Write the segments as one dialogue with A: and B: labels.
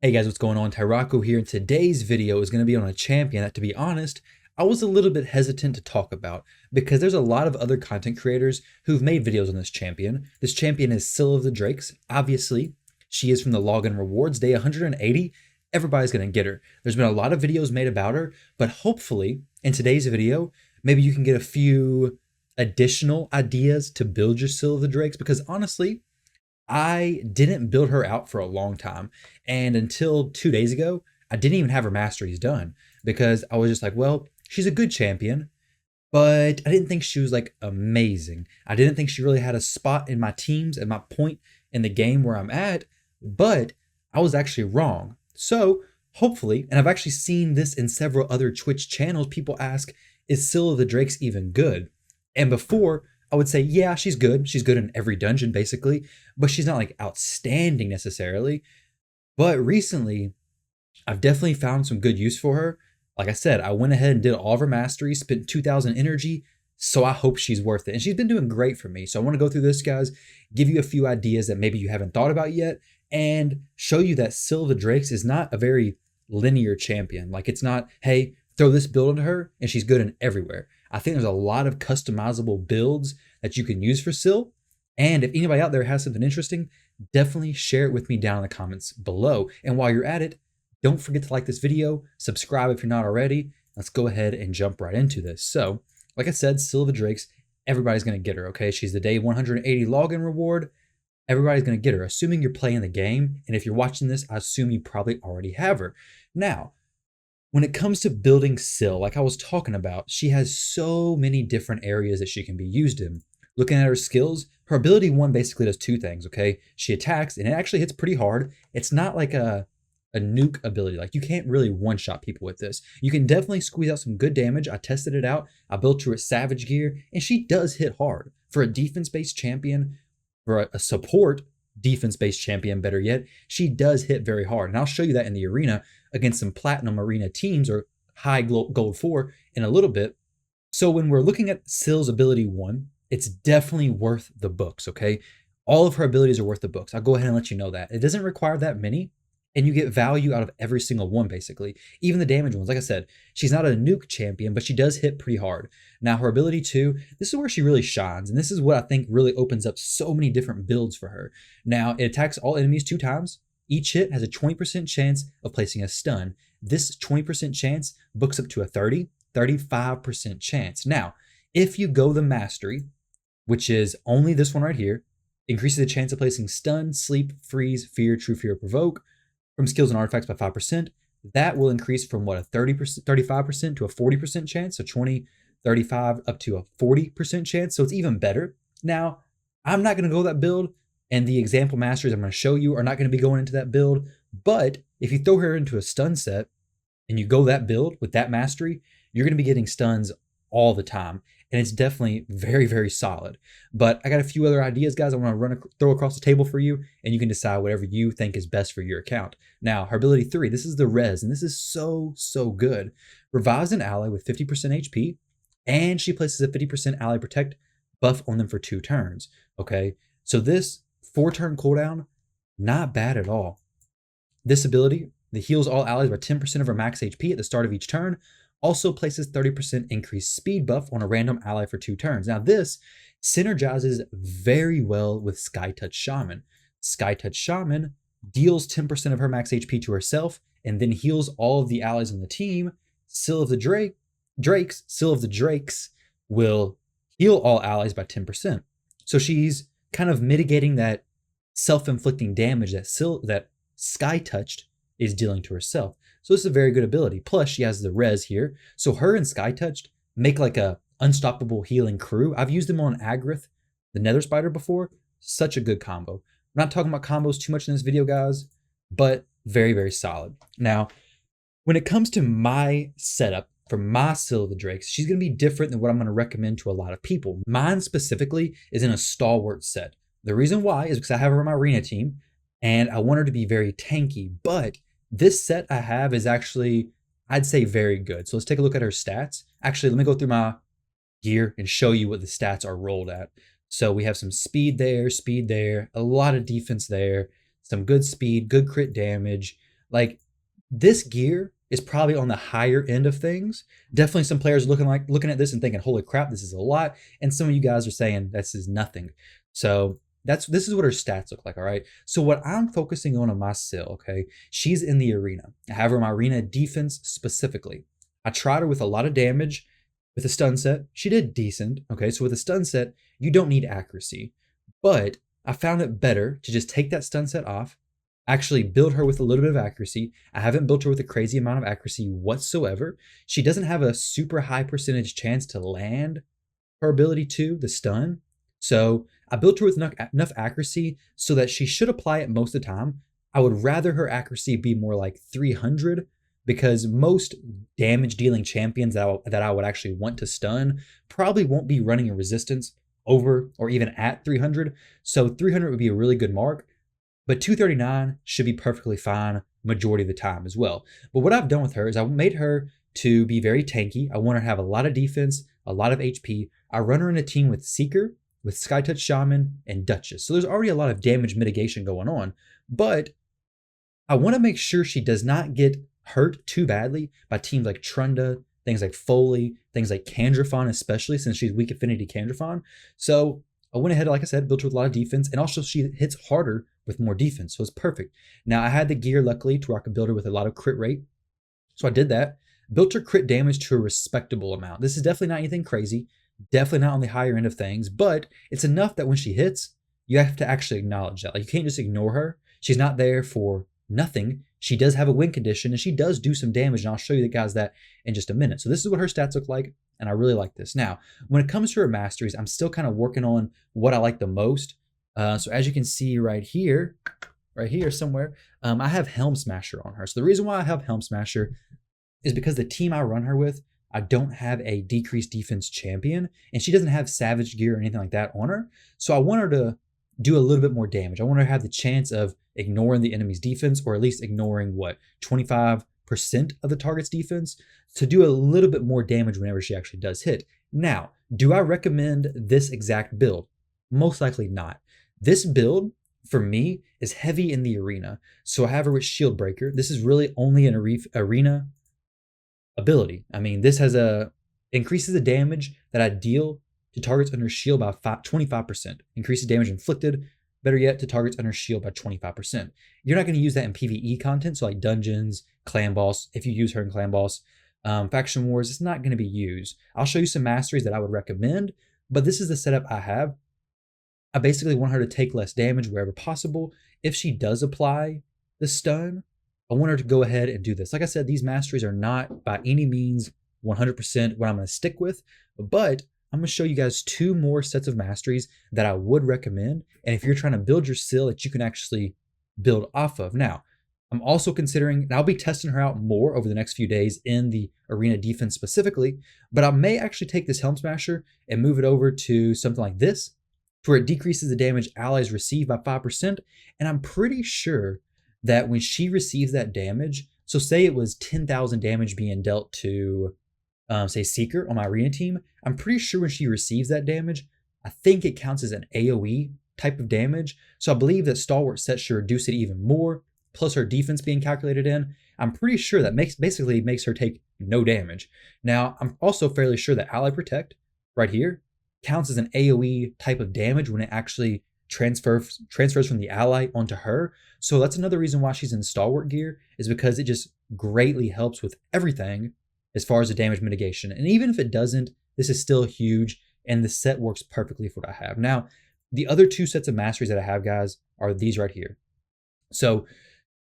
A: Hey guys, what's going on? Tyrocco here, and today's video is going to be on a champion that, to be honest, I was a little bit hesitant to talk about because there's a lot of other content creators who've made videos on this champion. This champion is Scyl of the Drakes. Obviously, she is from the login rewards, day 180. Everybody's going to get her. There's been a lot of videos made about her, but hopefully in today's video, maybe you can get a few additional ideas to build your Scyl of the Drakes because honestly, I didn't build her out for a long time. And until 2 days ago, I didn't even have her masteries done because I was just like, well, she's a good champion, but I didn't think she was like amazing. I didn't think she really had a spot in my teams and my point in the game where I'm at, but I was actually wrong. So hopefully, and I've actually seen this in several other Twitch channels, people ask, is Scyl of the Drakes even good? And before, I would say, yeah, she's good. She's good in every dungeon, basically, but she's not like outstanding necessarily. But recently, I've definitely found some good use for her. Like I said, I went ahead and did all of her masteries, spent 2,000 energy, so I hope she's worth it. And she's been doing great for me. So I want to go through this, guys, give you a few ideas that maybe you haven't thought about yet, and show you that Scyl of the Drakes is not a very linear champion. Like it's not, hey, throw this build into her and she's good in everywhere. I think there's a lot of customizable builds that you can use for Scyl. And if anybody out there has something interesting, definitely share it with me down in the comments below. And while you're at it, don't forget to like this video, subscribe if you're not already. Let's go ahead and jump right into this. So, like I said, Scyl of the Drakes, everybody's going to get her, okay? She's the day 180 login reward. Everybody's going to get her, assuming you're playing the game. And if you're watching this, I assume you probably already have her. Now, when it comes to building Scyl, like I was talking about, she has so many different areas that she can be used in. Looking at her skills, her ability 1 basically does 2 things, okay? She attacks, and it actually hits pretty hard. It's not like a nuke ability. Like, you can't really one-shot people with this. You can definitely squeeze out some good damage. I tested it out. I built her at Savage Gear, and she does hit hard. For a defense-based champion, for a support defense-based champion, better yet, she does hit very hard. And I'll show you that in the arena against some platinum arena teams or high gold 4 in a little bit. So when we're looking at Syl's ability 1, it's definitely worth the books, okay? All of her abilities are worth the books. I'll go ahead and let you know that. It doesn't require that many, and you get value out of every single one, basically. Even the damage ones. Like I said, she's not a nuke champion, but she does hit pretty hard. Now, her ability 2, this is where she really shines, and this is what I think really opens up so many different builds for her. Now, it attacks all enemies 2 times. Each hit has a 20% chance of placing a stun. This 20% chance books up to a 35% chance. Now, if you go the mastery, which is only this one right here, increases the chance of placing stun, sleep, freeze, fear, true fear, provoke from skills and artifacts by 5%. That will increase from what, a 30%, 35% to a 40% chance. So 20, 35 up to a 40% chance. So it's even better. Now, I'm not going to go that build, and the example masters I'm going to show you are not going to be going into that build. But if you throw her into a stun set and you go that build with that mastery, you're going to be getting stuns all the time. And it's definitely very, very solid. But I got a few other ideas, guys, I want to throw across the table for you, and you can decide whatever you think is best for your account. Now, her ability 3, this is the res, and this is so, so good. Revives an ally with 50% HP, and she places a 50% ally protect buff on them for 2 turns. Okay, so this 4-turn cooldown, not bad at all. This ability, that heals all allies by 10% of her max HP at the start of each turn, also places 30% increased speed buff on a random ally for 2 turns. Now this synergizes very well with Sky Touch Shaman. Sky Touch Shaman deals 10% of her max HP to herself and then heals all of the allies on the team. Scyl of the Drakes will heal all allies by 10%. So she's kind of mitigating that self-inflicting damage that Sky Touched is dealing to herself. So this is a very good ability. Plus, she has the res here. So her and Sky Touched make like a unstoppable healing crew. I've used them on Agrith, the Nether Spider, before. Such a good combo. I'm not talking about combos too much in this video, guys, but very, very solid. Now, when it comes to my setup for my Scyl of the Drakes, she's going to be different than what I'm going to recommend to a lot of people. Mine specifically is in a stalwart set. The reason why is because I have her on my arena team, and I want her to be very tanky, but this set I have is actually, I'd say, very good. So let's take a look at her stats. Actually, let me go through my gear and show you what the stats are rolled at. So we have some speed there, a lot of defense there, some good speed, good crit damage. Like, this gear is probably on the higher end of things. Definitely some players looking at this and thinking, holy crap, this is a lot. And some of you guys are saying this is nothing. So this is what her stats look like, all right? So what I'm focusing on my Scyl, okay, she's in the arena. I have her in my arena defense specifically. I tried her with a lot of damage with a stun set. She did decent, okay? So with a stun set, you don't need accuracy. But I found it better to just take that stun set off, actually build her with a little bit of accuracy. I haven't built her with a crazy amount of accuracy whatsoever. She doesn't have a super high percentage chance to land her ability to the stun. So I built her with enough accuracy so that she should apply it most of the time. I would rather her accuracy be more like 300 because most damage dealing champions that I would actually want to stun probably won't be running a resistance over or even at 300. So 300 would be a really good mark, but 239 should be perfectly fine majority of the time as well. But what I've done with her is I made her to be very tanky. I want her to have a lot of defense, a lot of HP. I run her in a team with Seeker, with Skytouch Shaman, and Duchess. So there's already a lot of damage mitigation going on, but I want to make sure she does not get hurt too badly by teams like Trunda, things like Foley, things like Candrafon, especially since she's weak affinity Candrafon. So I went ahead, like I said, built her with a lot of defense, and also she hits harder with more defense, so it's perfect. Now I had the gear, luckily, to where I could build her with a lot of crit rate. So I did that, built her crit damage to a respectable amount. This is definitely not anything crazy, definitely not on the higher end of things, but it's enough that when she hits, you have to actually acknowledge that. Like, you can't just ignore her. She's not there for nothing. She does have a win condition, and she does do some damage, and I'll show you the guys that in just a minute. So this is what her stats look like, and I really like this. Now, when it comes to her masteries, I'm still kind of working on what I like the most. So as you can see right here somewhere, I have Helm Smasher on her. So the reason why I have Helm Smasher is because the team I run her with, I don't have a decreased defense champion, and she doesn't have Savage gear or anything like that on her. So I want her to do a little bit more damage. I want her to have the chance of ignoring the enemy's defense, or at least ignoring 25% of the target's defense, to do a little bit more damage whenever she actually does hit. Now, do I recommend this exact build? Most likely not. This build, for me, is heavy in the arena. So I have her with Shield Breaker. This is really only an arena ability. I mean, this increases the damage that I deal to targets under shield by 25%. Increases damage inflicted, better yet, to targets under shield by 25%. You're not going to use that in PvE content, so like dungeons, clan boss. If you use her in clan boss, faction wars, it's not going to be used. I'll show you some masteries that I would recommend, but this is the setup I have. I basically want her to take less damage wherever possible. If she does apply the stun, I want her to go ahead and do this. Like I said, these masteries are not by any means 100% what I'm going to stick with, but I'm going to show you guys 2 more sets of masteries that I would recommend. And if you're trying to build your Scyl that you can actually build off of. Now, I'm also considering, and I'll be testing her out more over the next few days in the arena defense specifically, but I may actually take this Helm Smasher and move it over to something like this, where it decreases the damage allies receive by 5%. And I'm pretty sure that when she receives that damage, so say it was 10,000 damage being dealt to, say, Seeker on my arena team, I'm pretty sure when she receives that damage, I think it counts as an AoE type of damage. So I believe that Stalwart set should reduce it even more, plus her defense being calculated in. I'm pretty sure that basically makes her take no damage. Now, I'm also fairly sure that Ally Protect right here counts as an AoE type of damage when it actually transfers from the ally onto her. So that's another reason why she's in Stalwart gear, is because it just greatly helps with everything as far as the damage mitigation. And even if it doesn't, this is still huge, and the set works perfectly for what I have. Now, the other 2 sets of masteries that I have, guys, are these right here. So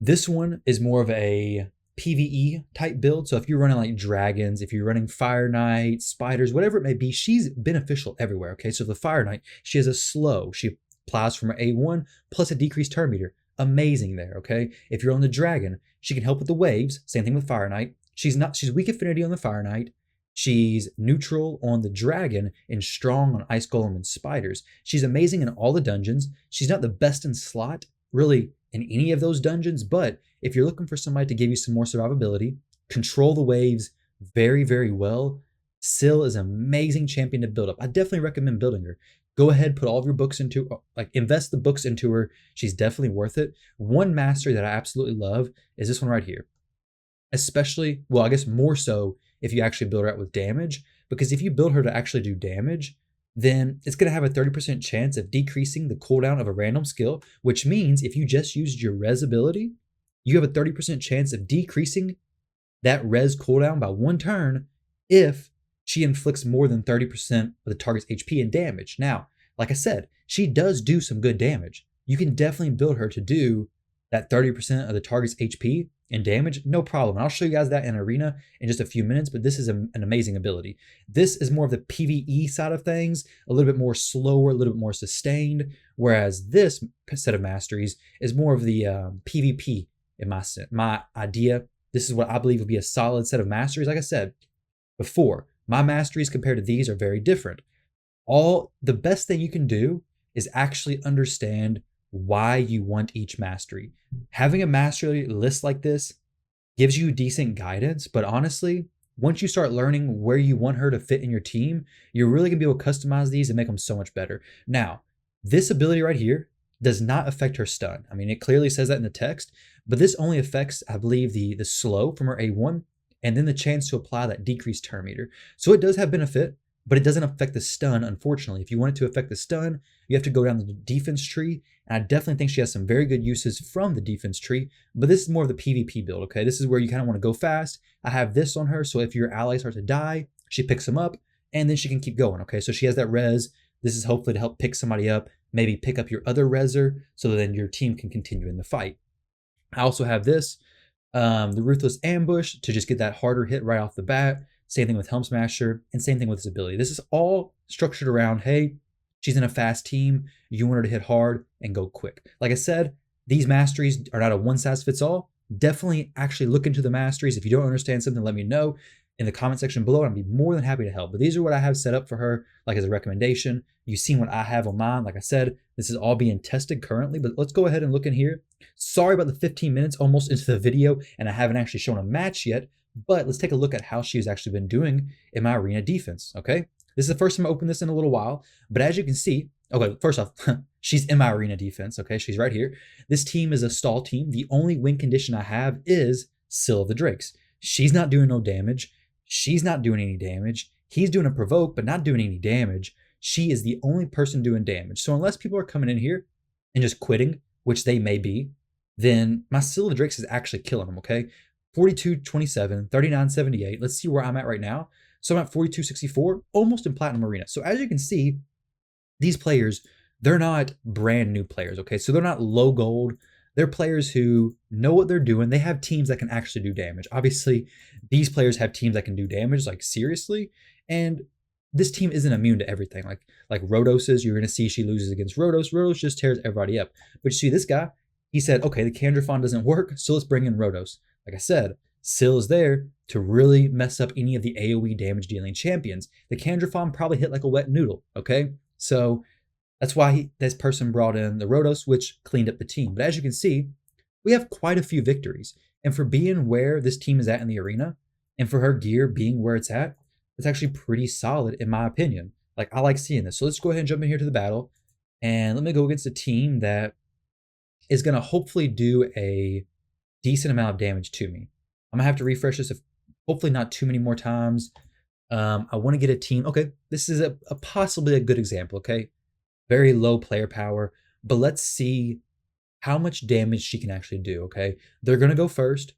A: this one is more of a PvE type build. So if you're running like dragons, if you're running Fire Knight, spiders, whatever it may be, she's beneficial everywhere. Okay, so the Fire Knight, she has a slow. She applies from her A1 plus a decreased turn meter. Amazing there. Okay, if you're on the dragon, she can help with the waves. Same thing with Fire Knight. She's weak affinity on the Fire Knight. She's neutral on the dragon and strong on Ice Golem and spiders. She's amazing in all the dungeons. She's not the best in slot, really, in any of those dungeons, but if you're looking for somebody to give you some more survivability, control the waves very, very well, Scyl is an amazing champion to build up. I definitely recommend building her. Go ahead, put all of your books into, like, invest the books into her. She's definitely worth it. One mastery that I absolutely love is this one right here. Especially, well, I guess more so if you actually build her out with damage, because if you build her to actually do damage, then it's going to have a 30% chance of decreasing the cooldown of a random skill, which means if you just used your res ability, you have a 30% chance of decreasing that res cooldown by 1 turn if she inflicts more than 30% of the target's HP and damage. Now, like I said, she does do some good damage. You can definitely build her to do that 30% of the target's HP and damage, no problem. And I'll show you guys that in Arena in just a few minutes, but this is an amazing ability. This is more of the PvE side of things, a little bit more slower, a little bit more sustained, whereas this set of masteries is more of the PvP in my idea. This is what I believe would be a solid set of masteries. Like I said before, my masteries compared to these are very different. The best thing you can do is actually understand why you want each mastery. Having a mastery list like this gives you decent guidance, but honestly, once you start learning where you want her to fit in your team, you're really gonna be able to customize these and make them so much better. Now, this ability right here does not affect her stun. I mean, it clearly says that in the text, but this only affects, I believe, the slow from her A1, and then the chance to apply that decreased turn meter. So it does have benefit, but it doesn't affect the stun, unfortunately. If you want it to affect the stun, you have to go down the defense tree, and I definitely think she has some very good uses from the defense tree, but this is more of the PvP build, okay? This is where you kind of want to go fast. I have this on her, so if your ally starts to die, she picks them up, and then she can keep going, okay? So she has that res. This is hopefully to help pick somebody up, maybe pick up your other reser, so then your team can continue in the fight. I also have this, the Ruthless Ambush, to just get that harder hit right off the bat. Same thing with Helm Smasher, and same thing with this ability. This is all structured around, hey, she's in a fast team, you want her to hit hard and go quick. Like I said, these masteries are not a one-size-fits-all. Definitely actually look into the masteries. If you don't understand something, let me know in the comment section below, and I'd be more than happy to help. But these are what I have set up for her, like as a recommendation. You've seen what I have on mine. Like I said, this is all being tested currently, but let's go ahead and look in here. Sorry about the 15 minutes almost into the video, and I haven't actually shown a match yet, but let's take a look at how she's actually been doing in my arena defense, okay? This is the first time I opened this in a little while, but as you can see, okay, first off, she's in my arena defense, okay? She's right here. This team is a stall team. The only win condition I have is Scyl of the Drakes. She's not doing no damage. She's not doing any damage. He's doing a provoke, but not doing any damage. She is the only person doing damage. So unless people are coming in here and just quitting, which they may be, then my Scyl of the Drakes is actually killing them, okay? 42.27, 39.78. Let's see where I'm at right now. So I'm at 42.64, almost in Platinum Arena. So as you can see, these players, they're not brand new players, okay? So they're not low gold. They're players who know what they're doing. They have teams that can actually do damage. Obviously, these players have teams that can do damage, like seriously. And this team isn't immune to everything. Like Rodos's, you're going to see she loses against Rodos. Rodos just tears everybody up. But you see this guy, he said, okay, the Candrafon doesn't work, so let's bring in Rodos. Like I said, Scyl is there to really mess up any of the AoE damage dealing champions. The Candrafon probably hit like a wet noodle, okay? So that's why this person brought in the Rodos, which cleaned up the team. But as you can see, we have quite a few victories. And for being where this team is at in the arena, and for her gear being where it's at, it's actually pretty solid in my opinion. Like, I like seeing this. So let's go ahead and jump in here to the battle. And let me go against a team that is going to hopefully do a decent amount of damage to me. I'm gonna have to refresh this, hopefully not too many more times. I want to get a team. Okay, this is a possibly a good example, okay? Very low player power, but let's see how much damage she can actually do, okay? They're gonna go first.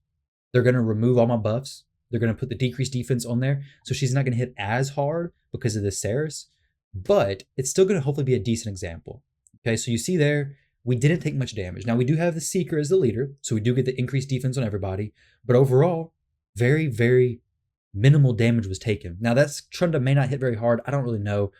A: They're gonna remove all my buffs. They're gonna put the decreased defense on there, so she's not gonna hit as hard because of the Ceres, but it's still gonna hopefully be a decent example. Okay, so you see there, we didn't take much damage. Now, we do have the Seeker as the leader, so we do get the increased defense on everybody, but overall, very, very minimal damage was taken. Now, that Trunda may not hit very hard. I don't really know.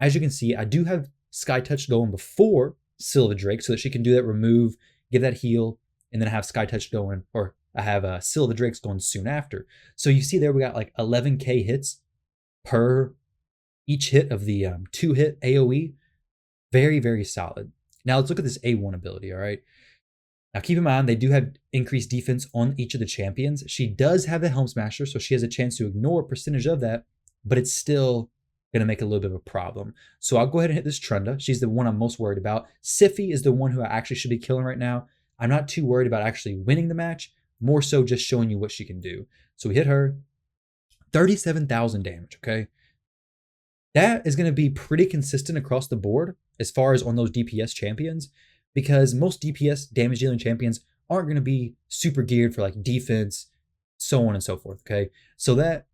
A: As you can see, I do have Sky Touch going before Scyl of the Drake so that she can do that remove, give that heal, and then have Sky Touch going, or I have Scyl of the Drakes going soon after. So you see there, we got like 11k hits per each hit of the 2-hit AoE. Very, very solid. Now let's look at this A1 ability, all right? Now keep in mind, they do have increased defense on each of the champions. She does have the Helm Smasher, so she has a chance to ignore a percentage of that, but it's still gonna make it a little bit of a problem. So I'll go ahead and hit this Trunda. She's the one I'm most worried about. Siphi is the one who I actually should be killing right now. I'm not too worried about actually winning the match, more so just showing you what she can do. So we hit her, 37,000 damage, okay? That is going to be pretty consistent across the board as far as on those DPS champions, because most DPS damage dealing champions aren't going to be super geared for like defense, so on and so forth, okay? So that,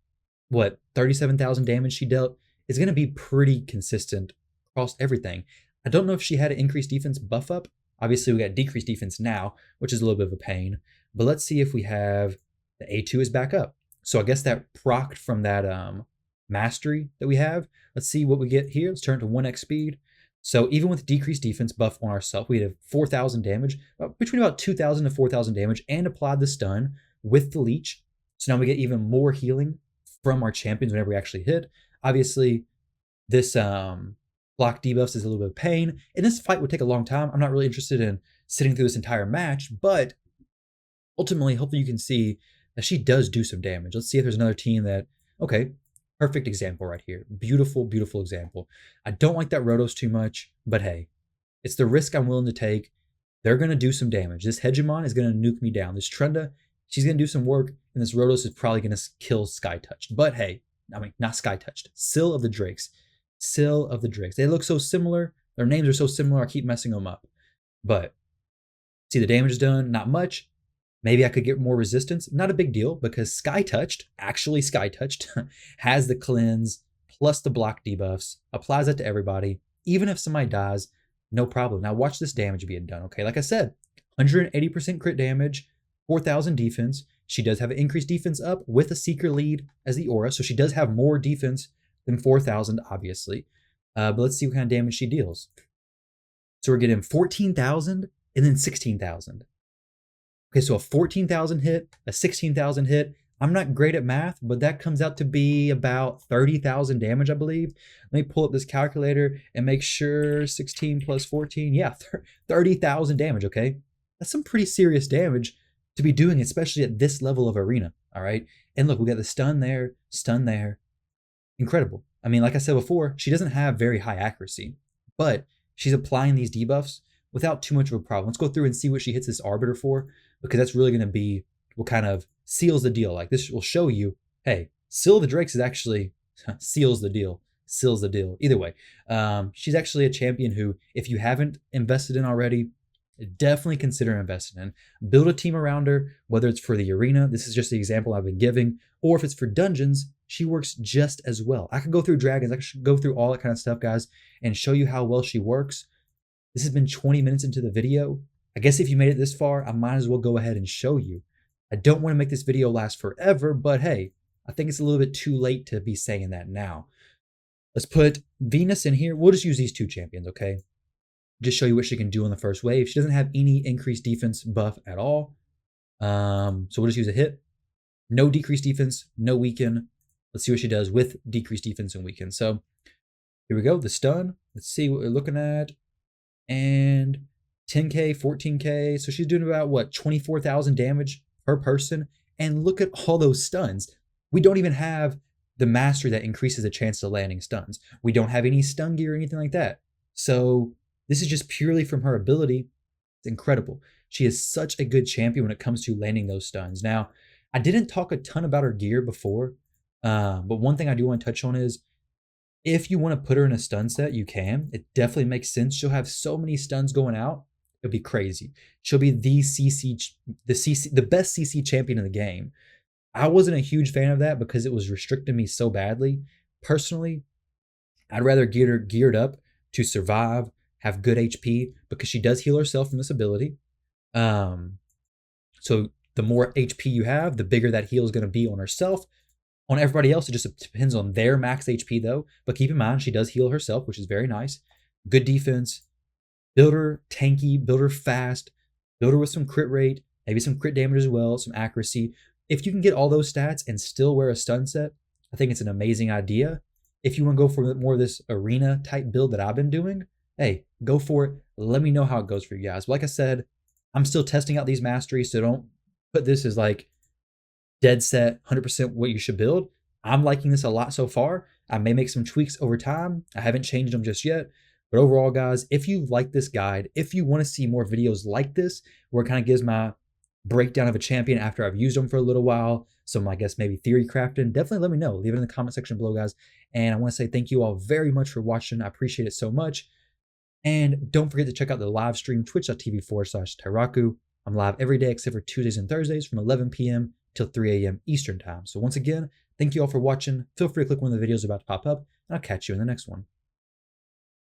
A: 37,000 damage she dealt is going to be pretty consistent across everything. I don't know if she had an increased defense buff up. Obviously, we got decreased defense now, which is a little bit of a pain. But let's see if we have the A2 is back up. So I guess that procced from that mastery that we have. Let's see what we get here. Let's turn it to 1x speed. So even with decreased defense buff on ourselves, we have 4,000 damage, between about 2,000 to 4,000 damage, and applied the stun with the leech. So now we get even more healing from our champions whenever we actually hit. Obviously, this block debuffs is a little bit of pain, and this fight would take a long time. I'm not really interested in sitting through this entire match, but ultimately, hopefully you can see that she does do some damage. Let's see if there's another team that, okay, perfect example right here. Beautiful, beautiful example. I don't like that Rotos too much, but hey, it's the risk I'm willing to take. They're going to do some damage. This Hegemon is going to nuke me down. This Trunda, she's going to do some work, and this Rotos is probably going to kill Sky Touched. But hey, I mean, not Sky Touched. Scyl of the Drakes. Scyl of the Drakes. They look so similar. Their names are so similar. I keep messing them up. But see, the damage is done. Not much. Maybe I could get more resistance. Not a big deal, because Sky Touched, actually Sky Touched, has the cleanse plus the block debuffs, applies that to everybody. Even if somebody dies, no problem. Now watch this damage being done, okay? Like I said, 180% crit damage, 4,000 defense. She does have an increased defense up with a Seeker lead as the aura, so she does have more defense than 4,000, obviously. But let's see what kind of damage she deals. So we're getting 14,000 and then 16,000. Okay, so a 14,000 hit, a 16,000 hit. I'm not great at math, but that comes out to be about 30,000 damage, I believe. Let me pull up this calculator and make sure 16 plus 14. Yeah, 30,000 damage, okay? That's some pretty serious damage to be doing, especially at this level of arena, all right? And look, we got the stun there, stun there. Incredible. I mean, like I said before, she doesn't have very high accuracy, but she's applying these debuffs without too much of a problem. Let's go through and see what she hits this Arbiter for, because that's really going to be what kind of seals the deal. Like, this will show you, hey, Scyl of the Drakes is actually seals the deal. Seals the deal. Either way, she's actually a champion who, if you haven't invested in already, definitely consider investing in. Build a team around her, whether it's for the arena, this is just the example I've been giving, or if it's for dungeons, she works just as well. I could go through dragons, I could go through all that kind of stuff, guys, and show you how well she works. This has been 20 minutes into the video. I guess if you made it this far, I might as well go ahead and show you. I don't want to make this video last forever, but hey, I think it's a little bit too late to be saying that now. Let's put Venus in here. We'll just use these two champions, okay? Just show you what she can do on the first wave. She doesn't have any increased defense buff at all. So we'll just use a hit. No decreased defense, no weaken. Let's see what she does with decreased defense and weaken. So here we go, the stun. Let's see what we're looking at. And 10K, 14K. So she's doing about, what, 24,000 damage per person. And look at all those stuns. We don't even have the mastery that increases the chance of landing stuns. We don't have any stun gear or anything like that. So this is just purely from her ability. It's incredible. She is such a good champion when it comes to landing those stuns. Now, I didn't talk a ton about her gear before, but one thing I do want to touch on is, if you want to put her in a stun set, you can. It definitely makes sense. She'll have so many stuns going out. It'll be crazy. She'll be the best CC champion in the game. I wasn't a huge fan of that because it was restricting me so badly. Personally, I'd rather get her geared up to survive, have good HP, because she does heal herself from this ability. So the more HP you have, the bigger that heal is going to be on herself. On everybody else, it just depends on their max HP though. But keep in mind, she does heal herself, which is very nice. Good defense. Build her tanky, build her fast, build her with some crit rate, maybe some crit damage as well, some accuracy. If you can get all those stats and still wear a stun set, I think it's an amazing idea. If you want to go for more of this arena type build that I've been doing, hey, go for it. Let me know how it goes for you guys. Like I said, I'm still testing out these masteries, so don't put this as like dead set 100% what you should build. I'm liking this a lot so far. I may make some tweaks over time. I haven't changed them just yet. But overall, guys, if you like this guide, if you want to see more videos like this, where it kind of gives my breakdown of a champion after I've used them for a little while, some, I guess, maybe theory crafting, definitely let me know. Leave it in the comment section below, guys. And I want to say thank you all very much for watching. I appreciate it so much. And don't forget to check out the live stream, twitch.tv/Tyraku. I'm live every day except for Tuesdays and Thursdays from 11 p.m. till 3 a.m. Eastern time. So once again, thank you all for watching. Feel free to click one of the videos about to pop up, and I'll catch you in the next one.